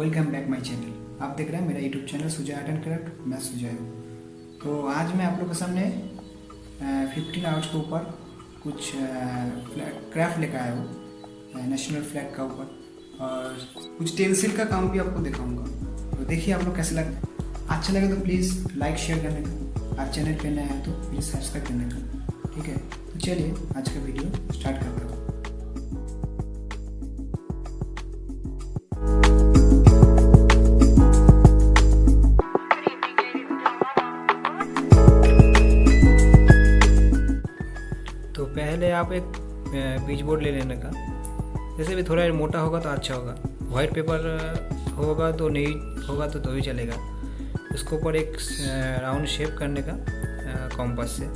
Welcome back my channel. आप देख रहे हैं मेरा YouTube channel Sujay art and craft. मैं सुजय हूँ। तो आज मैं आप लोग के सामने 15 आवर्स के ऊपर कुछ क्राफ्ट लेकर आया हूँ नेशनल फ्लैग का ऊपर, और कुछ टेंसिल का काम भी आपको दिखाऊंगा। तो देखिए आप लोग कैसे लगता है। अच्छा लगे तो प्लीज़ लाइक शेयर करने का, आप चैनल पे नए हैं तो प्लीज़ सब्सक्राइब करने का, ठीक है। तो चलिए आज का वीडियो स्टार्ट करता हूँ। तो पहले आप एक बीज बोर्ड ले लेने का, जैसे भी थोड़ा मोटा होगा तो अच्छा होगा। वाइट पेपर होगा तो नहीं होगा तो भी चलेगा। उसके ऊपर एक राउंड शेप करने का कॉम्पास से,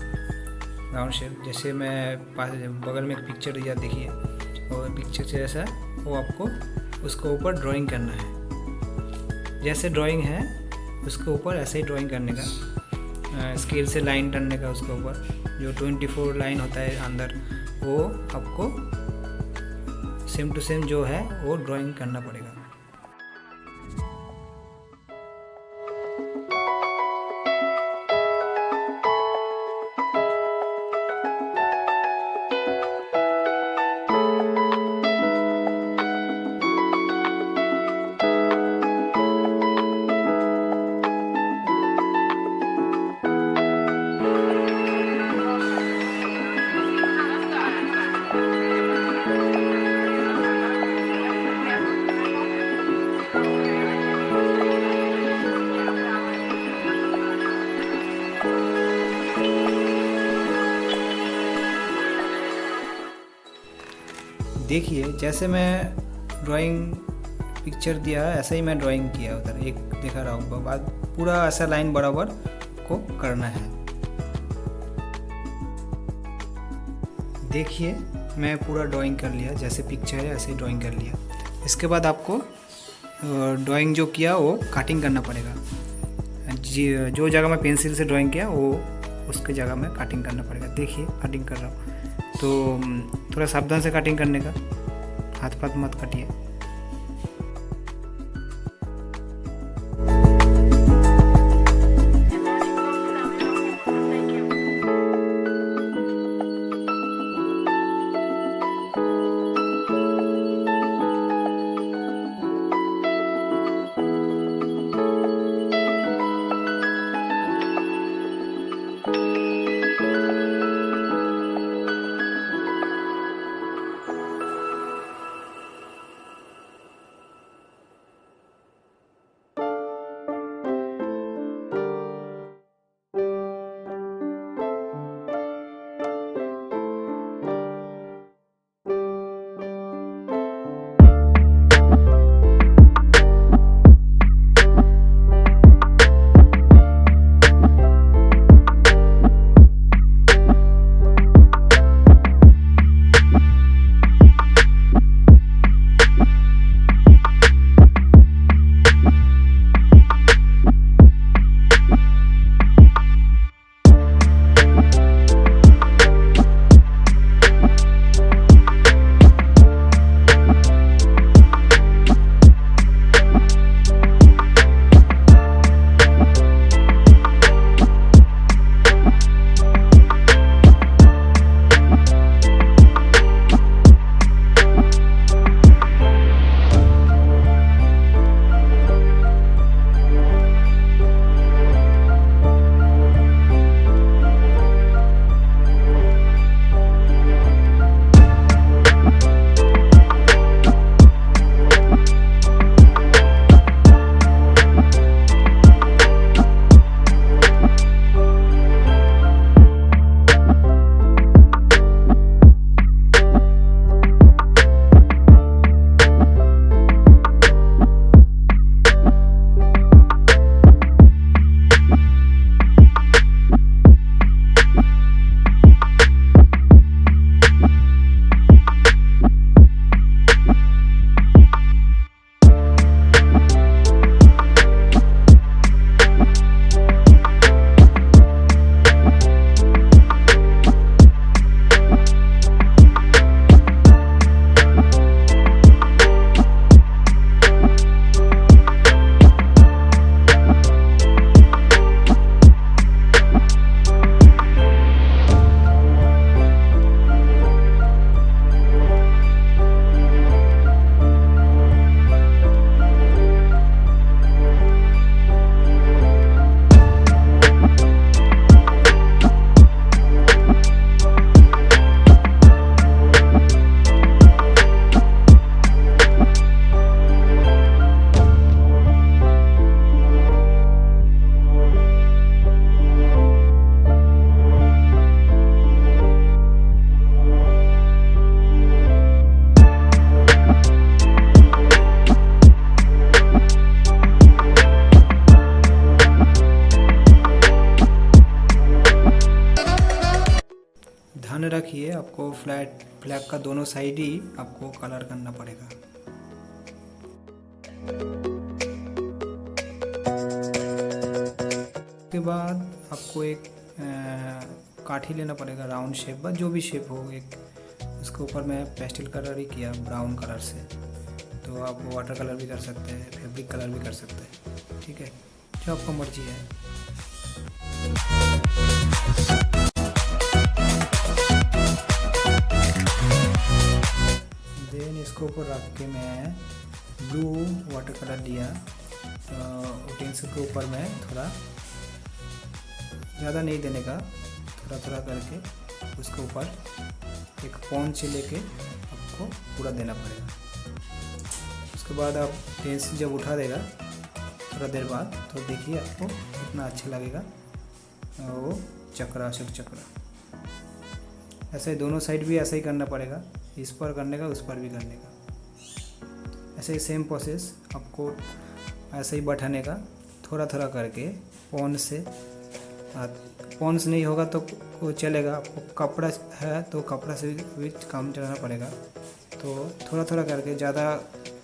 राउंड शेप। जैसे मैं पास बगल में एक पिक्चर दिया देखिए, और पिक्चर से ऐसा वो आपको उसके ऊपर ड्राइंग करना है। जैसे ड्राइंग है उसके ऊपर ऐसे ही ड्राइंग करने का, स्केल से लाइन करने का। उसके ऊपर जो 24 लाइन होता है अंदर, वो आपको सेम टू सेम जो है वो ड्राइंग करना पड़ेगा। देखिए जैसे मैं ड्राइंग पिक्चर दिया ऐसा ही मैं ड्राइंग किया उधर, एक देखा रहा हूँ। बाद पूरा ऐसा लाइन बराबर को करना है। देखिए मैं पूरा ड्राइंग कर लिया, जैसे पिक्चर है ऐसे ही ड्राइंग कर लिया। इसके बाद आपको ड्राइंग जो किया वो कटिंग करना पड़ेगा। जो जगह मैं पेंसिल से ड्राइंग किया वो उसके जगह में कटिंग करना पड़ेगा। देखिए कटिंग कर रहा हूँ, तो थोड़ा सावधान से कटिंग करने का, हाथ पाथ मत काटिए। सामने रखिए, आपको फ्लैग का दोनों साइड ही आपको कलर करना पड़ेगा। उसके बाद आपको एक काठी लेना पड़ेगा, राउंड शेप का, जो भी शेप हो एक। उसके ऊपर मैं पेस्टल कलर ही किया ब्राउन कलर से, तो आप वाटर कलर भी कर सकते हैं, फैब्रिक कलर भी कर सकते हैं, ठीक है, जो आपका मर्जी है। देन इसको ऊपर रख के मैं ब्लू वाटर कलर लिया, उटेंसिल के ऊपर मैं थोड़ा ज़्यादा नहीं देने का, थोड़ा थोड़ा करके उसके ऊपर एक पॉन से लेके आपको पूरा देना पड़ेगा। उसके बाद आप पेंसिल जब उठा देगा थोड़ा देर बाद, तो देखिए आपको कितना अच्छा लगेगा वो चक्र, अशोक चक्र। ऐसे दोनों साइड भी ऐसा ही करना पड़ेगा, इस पर करने का, उस पर भी करने का। ऐसे ही सेम प्रोसेस आपको ऐसे ही बैठाने का, थोड़ा थोड़ा करके पॉन से। पॉन्स नहीं होगा तो वो चलेगा, आपको कपड़ा है तो कपड़ा से भी काम चलाना पड़ेगा। तो थोड़ा थोड़ा करके, ज़्यादा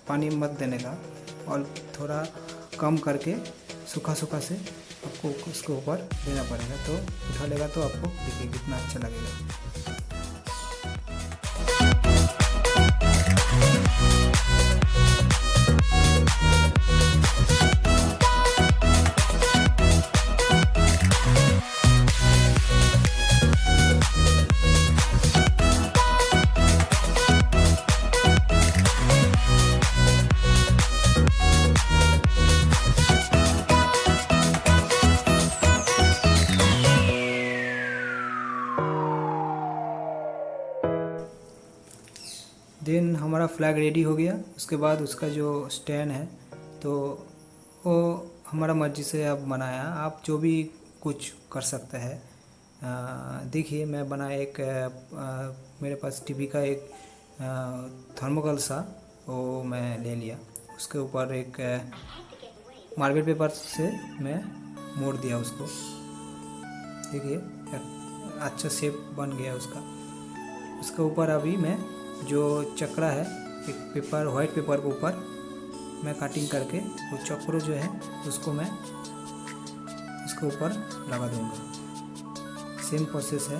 पानी मत देने का, और थोड़ा कम करके सूखा सूखा से आपको उसके ऊपर देना पड़ेगा। तो उठा लेगा तो आपको देखिए कितना अच्छा लगेगा। देन हमारा फ्लैग रेडी हो गया। उसके बाद उसका जो स्टैंड है तो वो हमारा मर्जी से आप बनाया, आप जो भी कुछ कर सकते हैं। देखिए मैं बनाया एक मेरे पास टीवी का एक थर्मोकॉल सा वो मैं ले लिया, उसके ऊपर एक मार्बल पेपर से मैं मोड़ दिया उसको। देखिए अच्छा शेप बन गया उसका। उसके ऊपर अभी मैं जो चक्रा है एक पेपर, वाइट पेपर के ऊपर मैं कटिंग करके वो चक्र जो है उसको मैं उसके ऊपर लगा दूंगा। सेम प्रोसेस है।